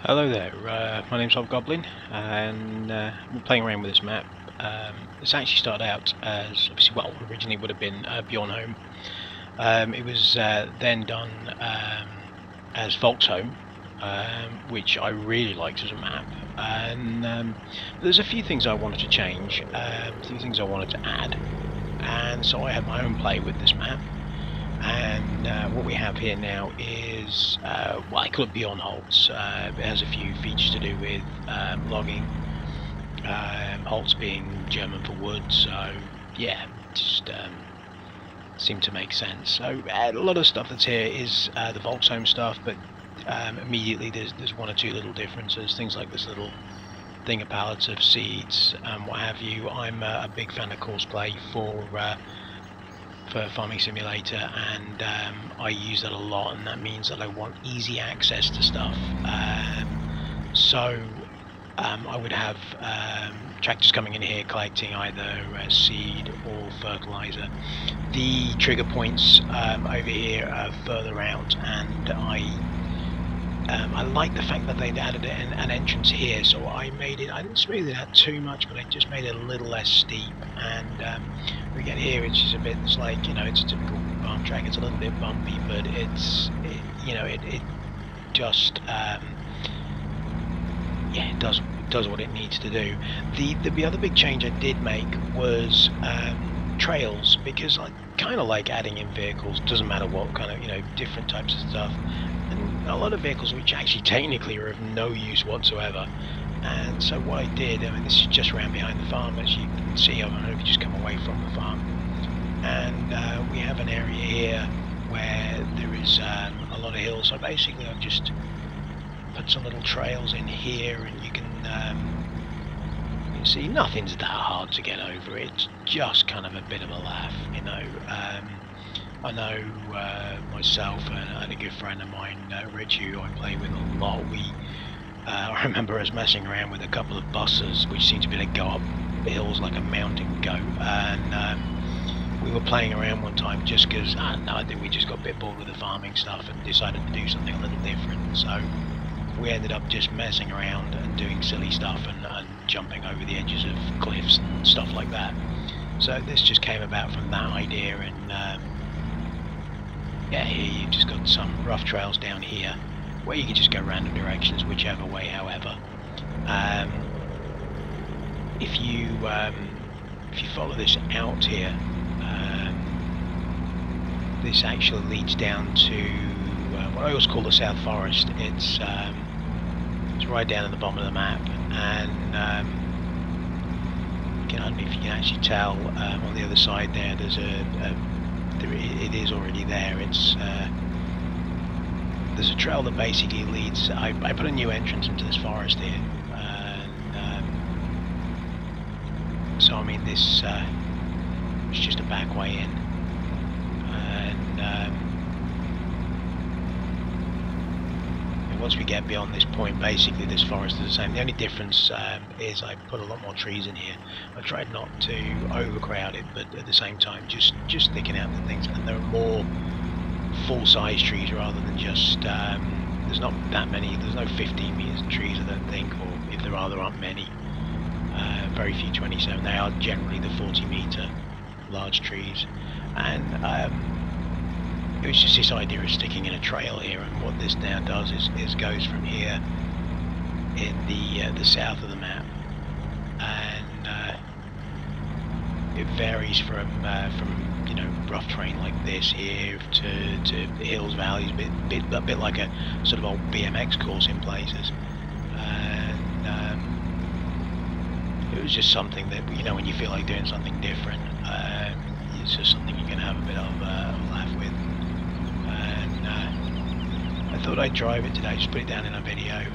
Hello there, my name's Hobgoblin, and I'm playing around with this map. This actually started out as, obviously, well, originally would have been Bjornholtz. It was then done as Volksholm, which I really liked as a map. And there's a few things I wanted to change, a few things I wanted to add, and so I had my own play with this map. And what we have here now is, well, I call it Bjornholtz. It has a few features to do with logging, Holtz being German for wood, so yeah, just seemed to make sense. So a lot of stuff that's here is the Volksholm stuff, but immediately there's one or two little differences, things like this little thing of pallets of seeds, what have you. I'm a big fan of courseplay for Farming Simulator, and I use that a lot, and that means that I want easy access to stuff. So I would have tractors coming in here collecting either seed or fertilizer. The trigger points over here are further out, and I like the fact that they'd added an entrance here, so I didn't smooth it out too much, but I just made it a little less steep. And we get here, it's just it's like, it's a typical farm track. It's a little bit bumpy, but it just yeah, it does what it needs to do. The other big change I did make was trails, because I kind of like adding in vehicles. Doesn't matter what kind of different types of stuff, and a lot of vehicles which actually technically are of no use whatsoever. And so what I did, this is just around behind the farm, as you can see. I don't know if you just come away from the farm, and we have an area here where there is a lot of hills. So basically I've just put some little trails in here, and you can see nothing's that hard to get over. It's just kind of a bit of a laugh, I know myself and a good friend of mine, Rich, who I play with a lot, I remember us messing around with a couple of buses which seemed to be able to go up hills like a mountain goat, and we were playing around one time just because I think we just got a bit bored with the farming stuff and decided to do something a little different. So we ended up just messing around and doing silly stuff and jumping over the edges of cliffs and stuff like that. So this just came about from that idea, and yeah, here you've just got some rough trails down here where you can just go random directions, whichever way. However, if you follow this out here, this actually leads down to what I always call the South Forest. It's right down at the bottom of the map, and I don't know if you can actually tell on the other side there. There's it is already there. There's a trail that basically leads. I put a new entrance into this forest here, and so this it's just a back way in, and once we get beyond this point, basically this forest is the same. The only difference is I put a lot more trees in here. I tried not to overcrowd it, but at the same time just sticking out the things, and there are more full-size trees rather than just there's not that many. There's no 15 meters trees, I don't think, or if there are, there aren't many. Very few 27. They are generally the 40-meter large trees, and it was just this idea of sticking in a trail here. And what this now does is goes from here in the south of the map, and it varies from rough terrain like this here to hills, valleys, a bit like a sort of old BMX course in places. And it was just something that, when you feel like doing something different, it's just something you can have a bit of a laugh with. And I thought I'd drive it today, just put it down in a video.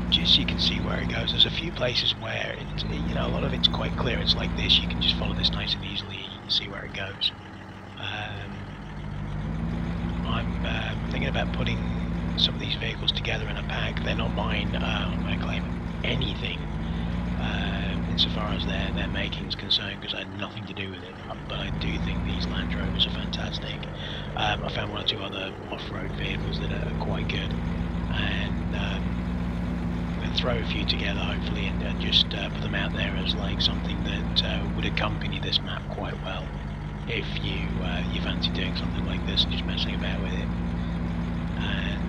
Just so you can see where it goes. There's a few places where a lot of it's quite clear. It's like this. You can just follow this nice and easily. You can see where it goes. I'm thinking about putting some of these vehicles together in a pack. They're not mine. I'm not going to claim anything insofar as their making is concerned, because I had nothing to do with it. But I do think these Land Rovers are fantastic. I found one or two other off-road vehicles that are quite good, and I'm going to throw a few together hopefully, and just put them out there as like something that would accompany this map quite well if you fancy doing something like this and just messing about with it. And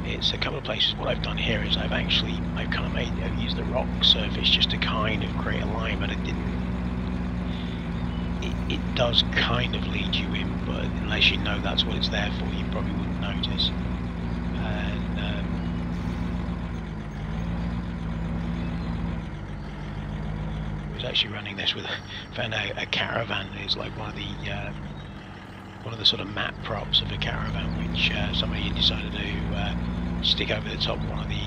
it's a couple of places. What I've done here is I've kind of used the rock surface just to kind of create a line, but it didn't. It does kind of lead you in, but unless you know that's what it's there for, you probably wouldn't notice. And I was actually running this with found a caravan. It's like one of the sort of map props of a caravan, which somebody decided to stick over the top of one of the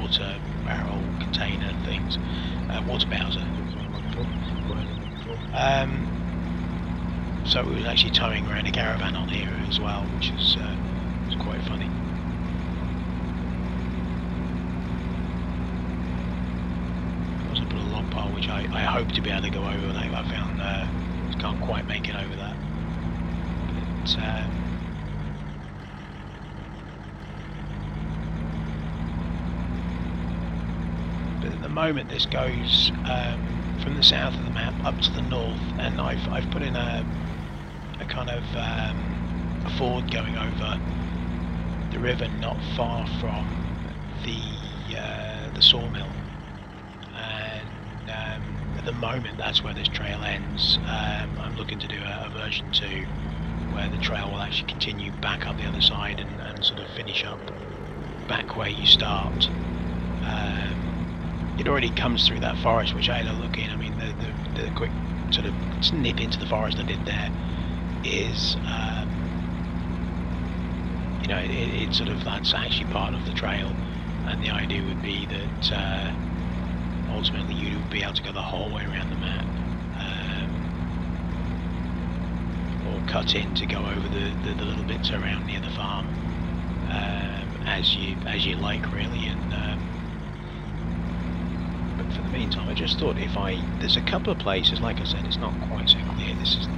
water barrel container things, water bowser. So it was actually towing around a caravan on here as well, which was quite funny. I also put a log pile, which I hope to be able to go over, and I found can't quite make it over that. But at the moment this goes from the south of the map up to the north, and I've put in a kind of a ford going over the river not far from the sawmill, and at the moment that's where this trail ends. I'm looking to do a version 2 where the trail will actually continue back up the other side and sort of finish up back where you start. It already comes through that forest, which I had a look in. I mean, the quick sort of snip into the forest I did there is, you know, it sort of, that's actually part of the trail, and the idea would be that ultimately you would be able to go the whole way around the map, or cut in to go over the little bits around near the farm, as you like, really. And but for the meantime, I just thought there's a couple of places, like I said, it's not quite so clear. This is,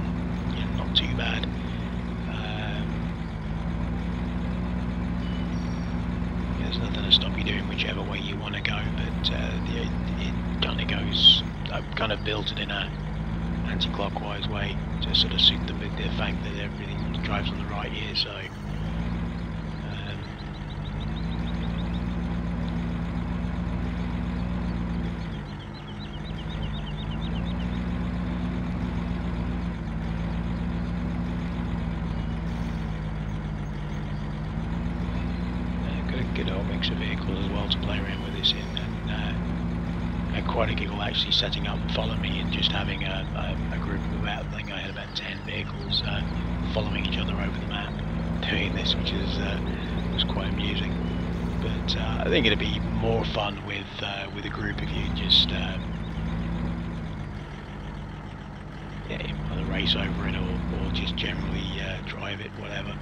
you know, not too bad. There's nothing to stop you doing whichever way you want to go, but it kind of goes. I've kind of built it in a anti-clockwise way to sort of suit the fact that everything drives on the right here. So. Good old mix of vehicles as well to play around with this in, and I had quite a giggle actually setting up and following me and just having a group of about, I think I had about 10 vehicles following each other over the map doing this, which was quite amusing. But I think it'd be more fun with a group if you just either race over it or just generally drive it, whatever.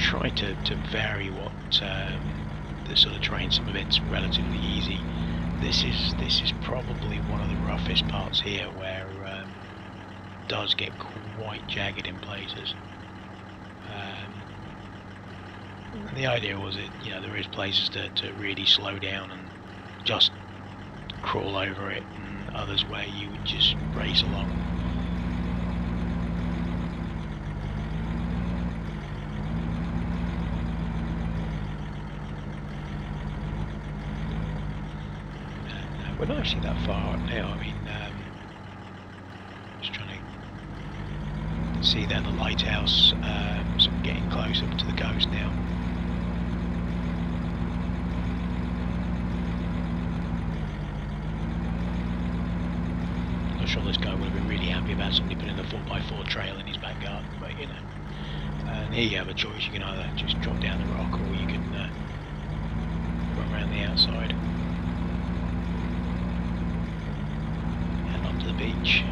Try to vary what the sort of terrain. Some of it's relatively easy. This is probably one of the roughest parts here, where it does get quite jagged in places. And the idea was that, you know, there is places to really slow down and just crawl over it, and others where you would just race along. We're not actually that far now. I mean, just trying to see there the lighthouse, so we're getting close up to the coast now. Not sure this guy would have been really happy about somebody putting a 4x4 trail in his back garden, but you know. And here you have a choice. You can either just drop down the rock, or you can run around the outside. The beach.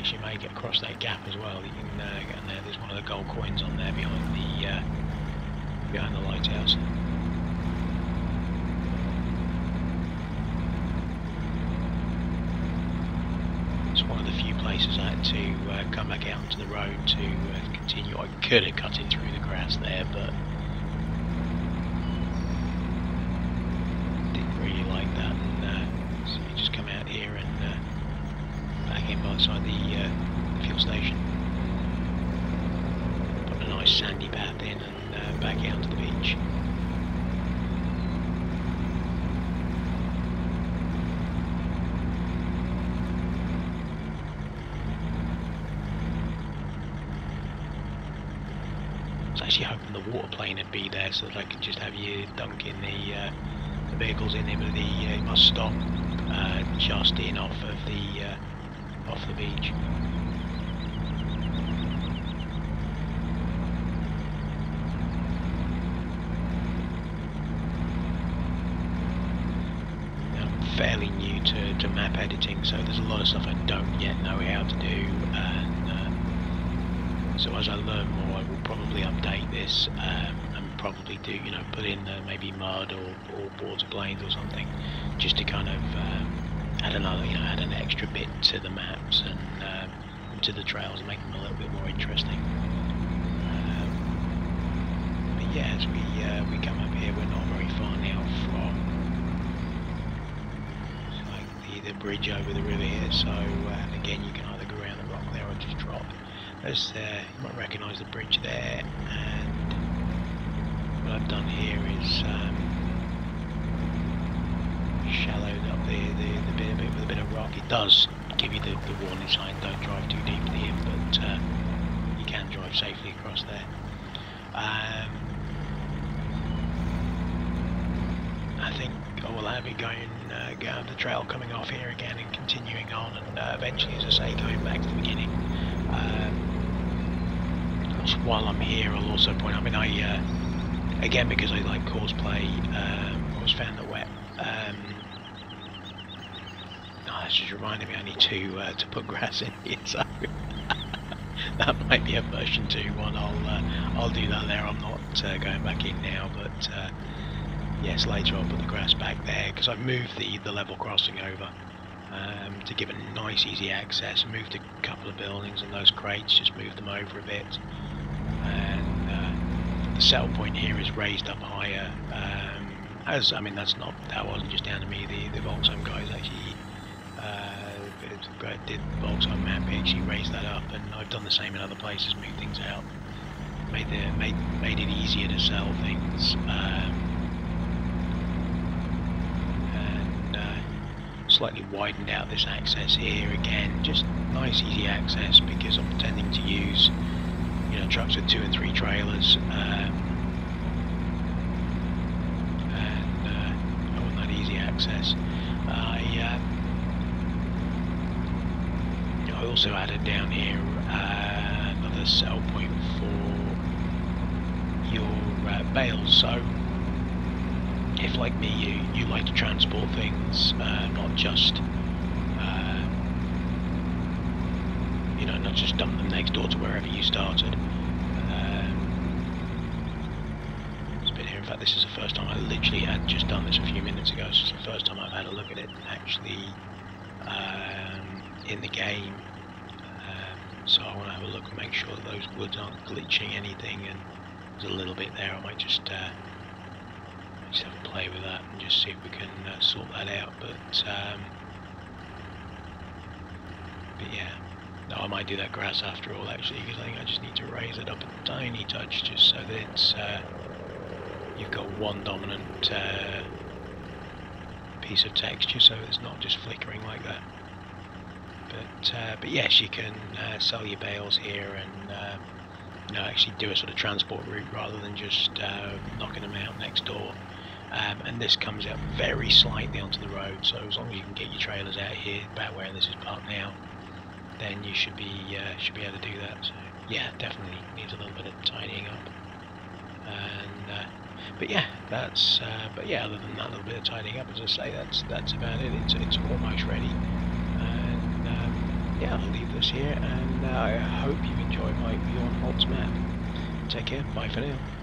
actually make it across that gap as well. You can get in there. There's one of the gold coins on there behind the lighthouse. It's one of the few places I had to come back out onto the road to continue. I could have cut it through the grass there, but didn't really like that. And so you just come out here and back in by the side of the fuel station. Put a nice sandy path in and back out to the beach. I was actually hoping the water plane would be there so that I could just have you dunking the vehicles in there, but it must stop just in off the beach. Now, I'm fairly new to map editing, so there's a lot of stuff I don't yet know how to do, and so as I learn more, I will probably update this and probably do, put in maybe mud or water planes or something, just to kind of add an extra bit to the maps and to the trails and make them a little bit more interesting. But yeah, as we come up here, we're not very far now from the bridge over the river here. So again, you can either go around the rock there or just drop. There's you might recognise the bridge there, and what I've done here is shallowed up the bit with a bit of rock. It does give you the warning sign, don't drive too deeply in, but you can drive safely across there. I think I will have it going the trail coming off here again and continuing on, and eventually, as I say, going back to the beginning. While I'm here, I'll also point out, again, because I like cosplay, I always found that that's just reminded me I need to put grass in here, so that might be a version 2 one. I'll do that there. I'm not going back in now, but yes, later I'll put the grass back there, because I've moved the level crossing over to give it nice easy access. Moved a couple of buildings and those crates, just moved them over a bit, and the settle point here is raised up higher. That wasn't just down to me. The Volkswagen guys actually did the Volkswagen map, actually raised that up, and I've done the same in other places. Moved things out, made it easier to sell things. Slightly widened out this access here again, just nice easy access, because I'm tending to use trucks with 2 and 3 trailers, and I want that easy access. I also added down here another sell point for your bales, so if, like me, you like to transport things, not just not just dump them next door to wherever you started. It's been here. In fact, this is the first time. I literally had just done this a few minutes ago. So it's the first time I've had a look at it actually in the game. So I want to have a look and make sure that those woods aren't glitching anything, and there's a little bit there. I might just have a play with that and just see if we can sort that out. But yeah, no, I might do that grass after all, actually, because I think I just need to raise it up a tiny touch, just so that it's you've got one dominant piece of texture, so it's not just flickering like that. But yes, you can sell your bales here and actually do a sort of transport route rather than just knocking them out next door. And this comes out very slightly onto the road, so as long as you can get your trailers out here, about where this is parked now, then you should be able to do that. So yeah, definitely needs a little bit of tidying up. And but yeah, other than that little bit of tidying up, as I say, that's about it. It's almost ready. And yeah, I'll leave us here, and I hope you enjoy my Bjornholtz map. Take care. Bye for now.